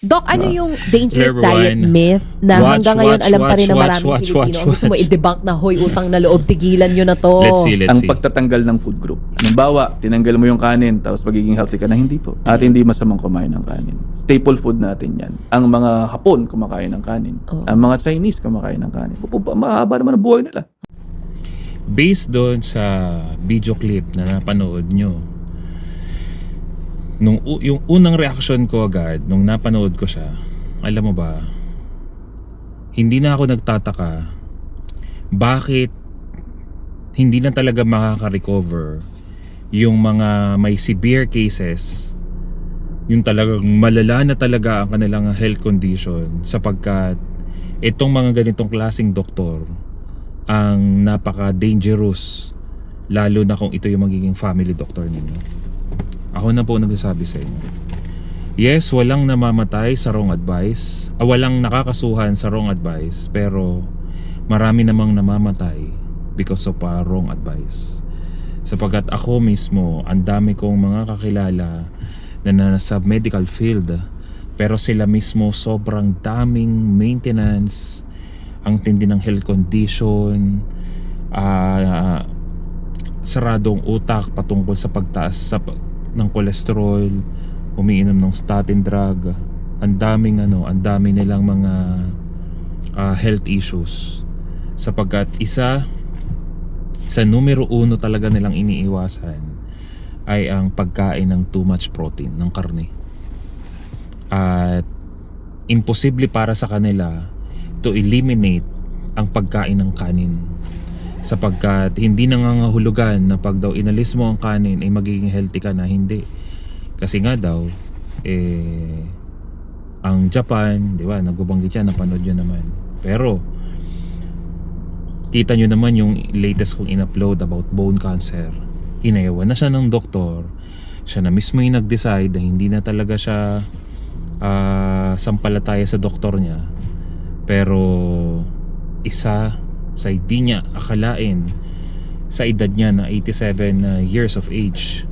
Doc, ano Diba? yung dangerous Number diet one, myth na hanggang ngayon alam pa rin ng maraming watch. Pilipino? Ang gusto mo i-debunk na, hoy, utang na loob, tigilan nyo na to. Let's see. Ang pagtatanggal ng food group. Halimbawa, tinanggal mo yung kanin, tapos magiging healthy ka na, hindi po. At hindi masamang kumain ng kanin. Staple food natin yan. Ang mga Hapon kumakain ng kanin. Oh. Ang mga Chinese kumakain ng kanin. Mahaba naman ang buhay nila. Based doon sa video clip na napanood nyo, yung unang reaction ko agad nung napanood ko siya, alam mo ba, hindi na ako nagtataka bakit hindi na talaga makaka-recover yung mga may severe cases, yung talagang malala na talaga ang kanilang health condition, sapagkat itong mga ganitong klaseng doktor ang napaka-dangerous, lalo na kung ito yung magiging family doctor ninyo. Ako na po nagsasabi sa inyo. Yes, walang namamatay sa wrong advice. Walang nakakasuhan sa wrong advice. Pero marami namang namamatay because of wrong advice. Sapagkat ako mismo, ang dami kong mga kakilala na nasa medical field. Pero sila mismo sobrang daming maintenance, ang tindi ng health condition, saradong utak patungkol sa pagtaas ng kolesterol, umiinom ng statin drug, ang daming nilang mga health issues, sapagkat isa sa numero uno talaga nilang iniiwasan ay ang pagkain ng too much protein ng karne. At imposible para sa kanila to eliminate ang pagkain ng kanin, sapagkat hindi nangangahulugan na pag daw inalis mo ang kanin ay magiging healthy ka na. Hindi, kasi nga daw ang Japan, di ba, nagbabanggit yan, napanood yun naman. Pero kita nyo naman yung latest kong in-upload about bone cancer. Inayawan na siya ng doktor, siya na mismo yung nag-decide na hindi na talaga siya sampalataya sa doktor niya. Pero isa sa hindi niya akalain, sa edad niya na 87 years of age,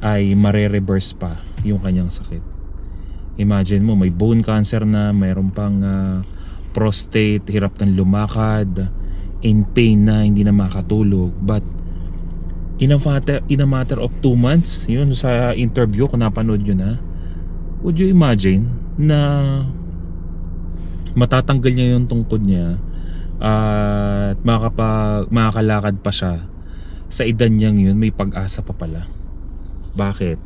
ay mare-reverse pa yung kanyang sakit. Imagine mo, may bone cancer na, mayroon pang prostate, hirap ng lumakad, in pain na, hindi na makatulog. But in a matter of 2 months, yun sa interview kung napanood yun na, would you imagine na matatanggal niya yung tungkod niya at makakalakad pa siya sa edad niyang yun? May pag-asa pa pala. Bakit?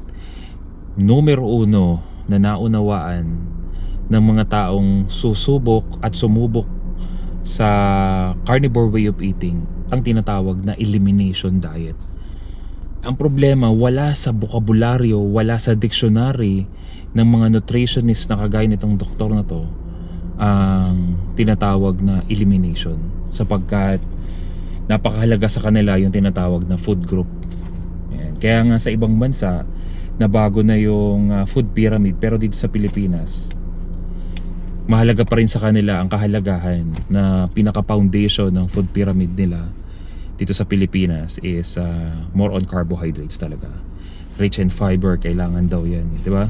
Numero uno na naunawaan ng mga taong susubok at sumubok sa carnivore way of eating ang tinatawag na elimination diet. Ang problema, wala sa bokabularyo, wala sa dictionary ng mga nutritionist na kagaya nitong doktor na to ang tinatawag na elimination, sapagkat napakahalaga sa kanila yung tinatawag na food group. Ayan. Kaya nga sa ibang bansa nabago na yung food pyramid, pero dito sa Pilipinas mahalaga pa rin sa kanila ang kahalagahan na pinaka-foundation ng food pyramid nila dito sa Pilipinas is more on carbohydrates talaga. Rich in fiber, kailangan daw yan, di ba?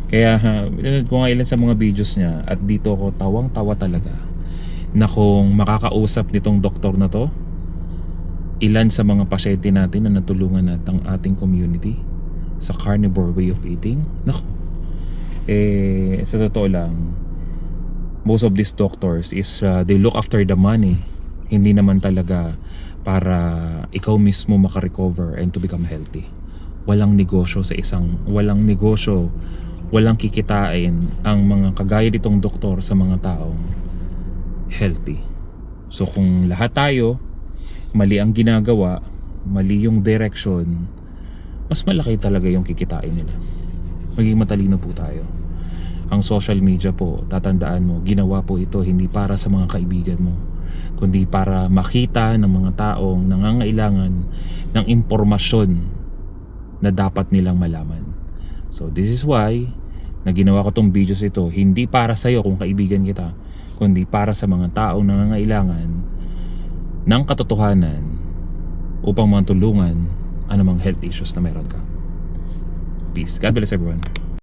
Kaya pinanood ko nga ilan sa mga videos niya, at dito ko tawang-tawa talaga na kung makakausap nitong doktor na to ilan sa mga pasyente natin na natulungan natin ang ating community sa carnivore way of eating. Naku, sa totoo lang, most of these doctors is they look after the money, hindi naman talaga para ikaw mismo makarecover and to become healthy. Walang negosyo walang kikitain ang mga kagaya ditong doktor sa mga taong healthy. So kung lahat tayo mali ang ginagawa, mali yung direction, mas malaki talaga yung kikitain nila. Maging matalino po tayo. Ang social media po, tatandaan mo, ginawa po ito hindi para sa mga kaibigan mo, kundi para makita ng mga taong nangangailangan ng impormasyon na dapat nilang malaman. So this is why na ginawa ko tong videos ito, hindi para sa iyo kung kaibigan kita, kundi para sa mga taong nangangailangan ng katotohanan upang matulungan anumang health issues na meron ka. Peace. God bless everyone.